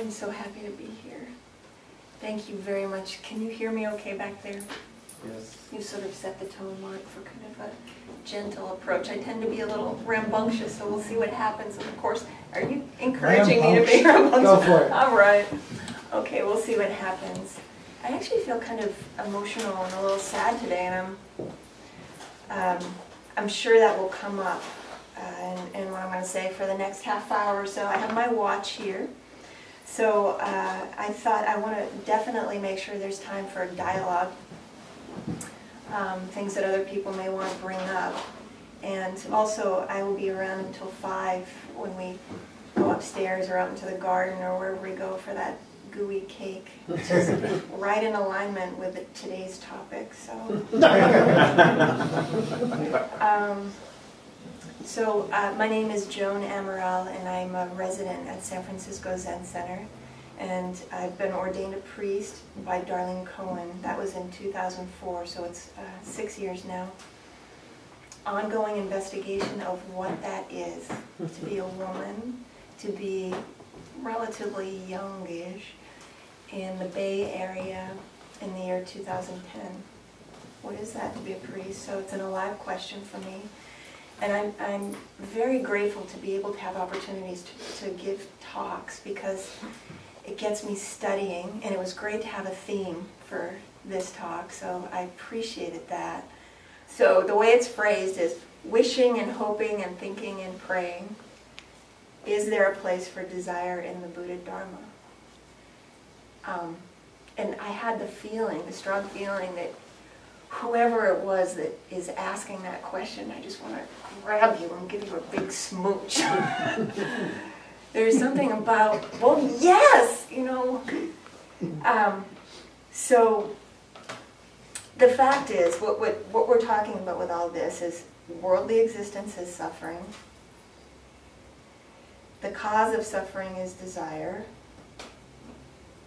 I'm so happy to be here. Thank you very much. Can you hear me okay back there? Yes. You sort of set the tone, Mark, for kind of a gentle approach. I tend to be a little rambunctious, so we'll see what happens. And of course, are you encouraging me to be rambunctious? Go for it. All right. Okay, we'll see what happens. I actually feel kind of emotional and a little sad today, and I'm sure that will come up and what I'm going to say for the next half hour or so. I have my watch here. So I thought I want to definitely make sure there's time for a dialogue, things that other people may want to bring up. And also I will be around until 5 when we go upstairs or out into the garden or wherever we go for that gooey cake, which is right in alignment with today's topic. So, my name is Joan Amaral, and I'm a resident at San Francisco Zen Center. And I've been ordained a priest by Darlene Cohen. That was in 2004, so it's 6 years now. Ongoing investigation of what that is, to be a woman, to be relatively youngish in the Bay Area in the year 2010. What is that to be a priest? So it's an alive question for me. And I'm very grateful to be able to have opportunities to give talks, because it gets me studying, and it was great to have a theme for this talk, so I appreciated that. So the way it's phrased is wishing and hoping and thinking and praying. Is there a place for desire in the Buddhadharma? And I had the strong feeling that whoever it was that is asking that question, I just want to grab you and give you a big smooch. There's something about, well, yes, you know. So the fact is, what we're talking about with all this is worldly existence is suffering. The cause of suffering is desire,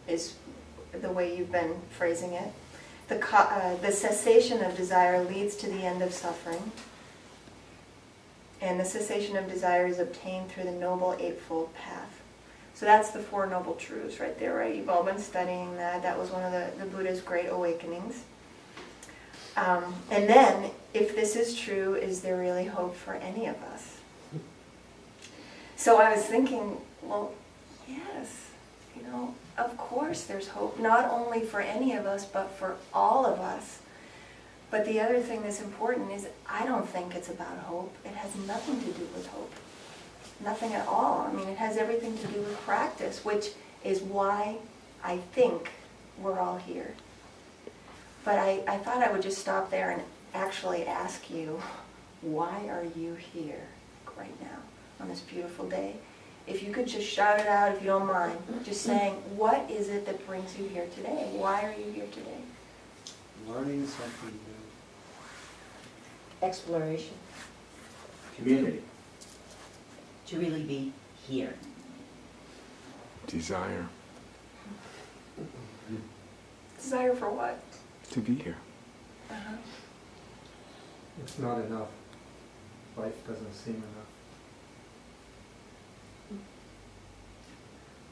is the way you've been phrasing it. The cessation of desire leads to the end of suffering. And the cessation of desire is obtained through the Noble Eightfold Path. So that's the Four Noble Truths right there, right? You've all been studying that. That was one of the Buddha's great awakenings. And then, if this is true, is there really hope for any of us? So I was thinking, well, yes, you know, of course there's hope, not only for any of us, but for all of us. But the other thing that's important is I don't think it's about hope. It has nothing to do with hope. Nothing at all. I mean, it has everything to do with practice, which is why I think we're all here. But I thought I would just stop there and actually ask you, why are you here right now on this beautiful day? If you could just shout it out, if you don't mind, just saying, what is it that brings you here today? Why are you here today? Learning something new. Exploration. Community. To really be here. Desire. Desire for what? To be here. Uh-huh. It's not enough. Life doesn't seem enough.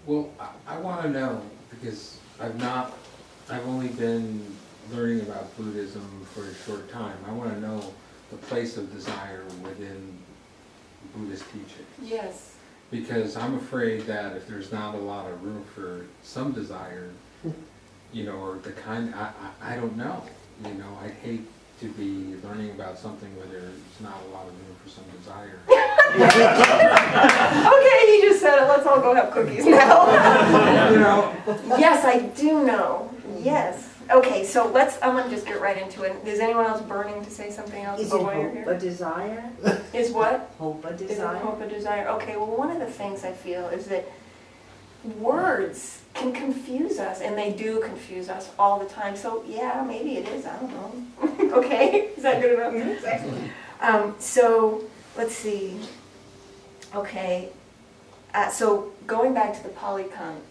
Well, I want to know, because I've only been learning about Buddhism for a short time. I want to know the place of desire within Buddhist teaching. Yes. Because I'm afraid that if there's not a lot of room for some desire, you know, or the kind, I don't know. You know, I'd hate to be learning about something where there's not a lot of room for some desire. Okay, he just said it. Let's all go have cookies now. You know? Yes, I do know. Yes. Okay, so I'm going to just get right into it. Is anyone else burning to say something else Is it about why you're hope here? a desire? Is what? Hope a Is it desire? hope a desire? Okay, well, one of the things I feel is that words can confuse us, and they do confuse us all the time. So, yeah, maybe it is. I don't know. Okay? Is that good enough to say? So, let's see. Okay. So, going back to the Pali Canon,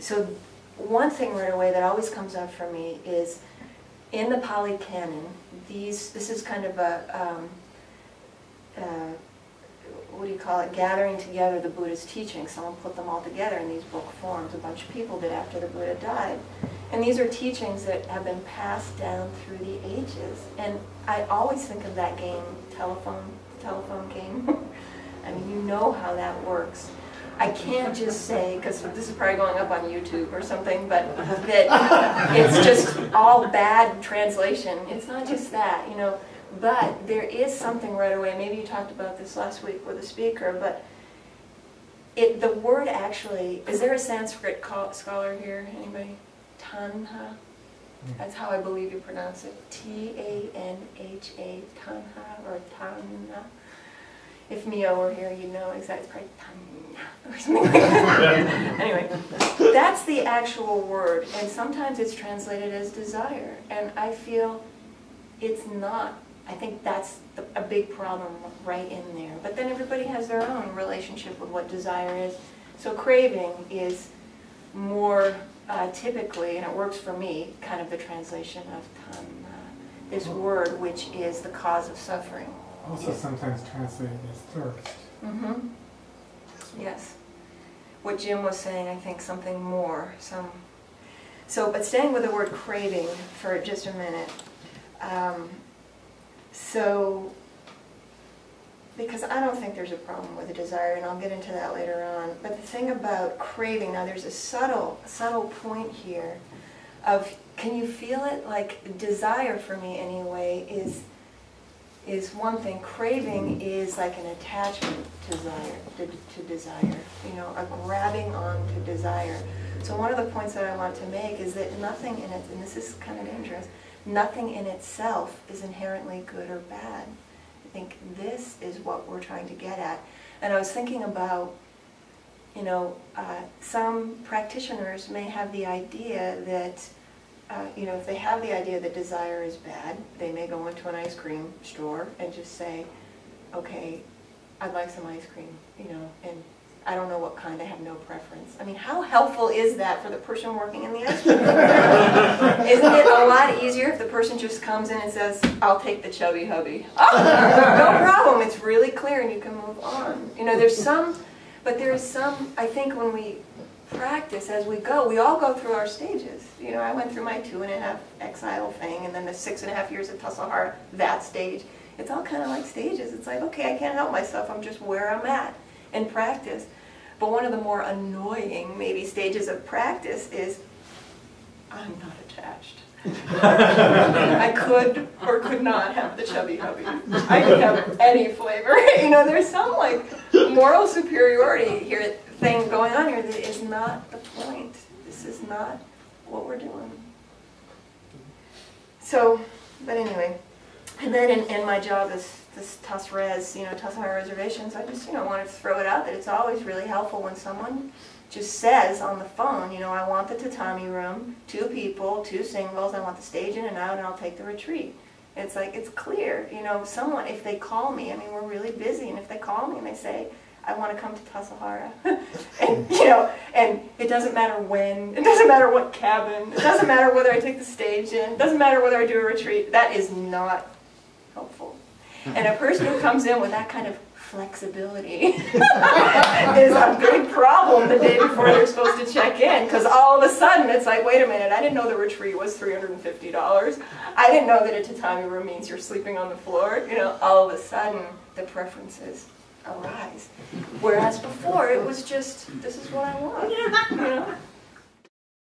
so one thing right away that always comes up for me is in the Pali Canon, this is kind of a what do you call it, gathering together the Buddha's teachings. Someone put them all together in these book forms. A bunch of people did after the Buddha died. And these are teachings that have been passed down through the ages. And I always think of that game, telephone game. I mean, you know how that works. I can't just say, because this is probably going up on YouTube or something, but that it's just all bad translation. It's not just that, you know. But there is something right away. Maybe you talked about this last week with a speaker, but the word actually, is there a Sanskrit scholar here? Anybody? Tanha? That's how I believe you pronounce it. T-A-N-H-A, Tanha, or Tanha. If Mio were here, you'd know exactly. It's probably Tanha, or something like that. Anyway, that's the actual word, and sometimes it's translated as desire, and I feel it's not. I think that's a big problem right in there. But then everybody has their own relationship with what desire is. So craving is more typically, and it works for me, kind of the translation of tanha, this word which is the cause of suffering. Also sometimes translated as thirst. Mm-hmm. Yes. What Jim was saying, I think something more. So, but staying with the word craving for just a minute. So, because I don't think there's a problem with a desire, and I'll get into that later on. But the thing about craving, now there's a subtle point here of, can you feel it? Like desire for me anyway is one thing. Craving is like an attachment to desire, you know, a grabbing on to desire. So one of the points that I want to make is that nothing in it, and this is kind of dangerous, nothing in itself is inherently good or bad. I think this is what we're trying to get at. And I was thinking about, you know, some practitioners may have the idea that, you know, if they have the idea that desire is bad, they may go into an ice cream store and just say, okay, I'd like some ice cream, you know, and I don't know what kind, I have no preference. I mean, how helpful is that for the person working in the ice cream? Isn't it a lot easier if the person just comes in and says, I'll take the chubby hubby? Oh, no problem, it's really clear and you can move on. You know, there's some, but there is some, I think when we practice as we go, we all go through our stages. You know, I went through my 2.5 exile thing and then the 6.5 years at Tassajara, that stage. It's all kind of like stages. It's like, okay, I can't help myself, I'm just where I'm at in practice. But one of the more annoying, maybe, stages of practice is, I'm not attached. I could or could not have the chubby hubby. I could have any flavor. You know, there's some like moral superiority here thing going on here that is not the point. This is not what we're doing. So, but anyway, and then in my job as this TUS-Res, you know, Tassajara reservations, I just, you know, wanted to throw it out that it's always really helpful when someone just says on the phone, you know, I want the tatami room, 2 people, 2 singles, I want the stage in and out, and I'll take the retreat. It's like, it's clear, you know, someone, if they call me, I mean, we're really busy, and if they call me and they say, I want to come to Tassajara, and, you know, and it doesn't matter when, it doesn't matter what cabin, it doesn't matter whether I take the stage in, it doesn't matter whether I do a retreat, that is not helpful. And a person who comes in with that kind of flexibility is a big problem the day before they're supposed to check in, because all of a sudden it's like, wait a minute, I didn't know the retreat was $350. I didn't know that a tatami room means you're sleeping on the floor. You know, all of a sudden the preferences arise. Whereas before it was just, this is what I want. You know?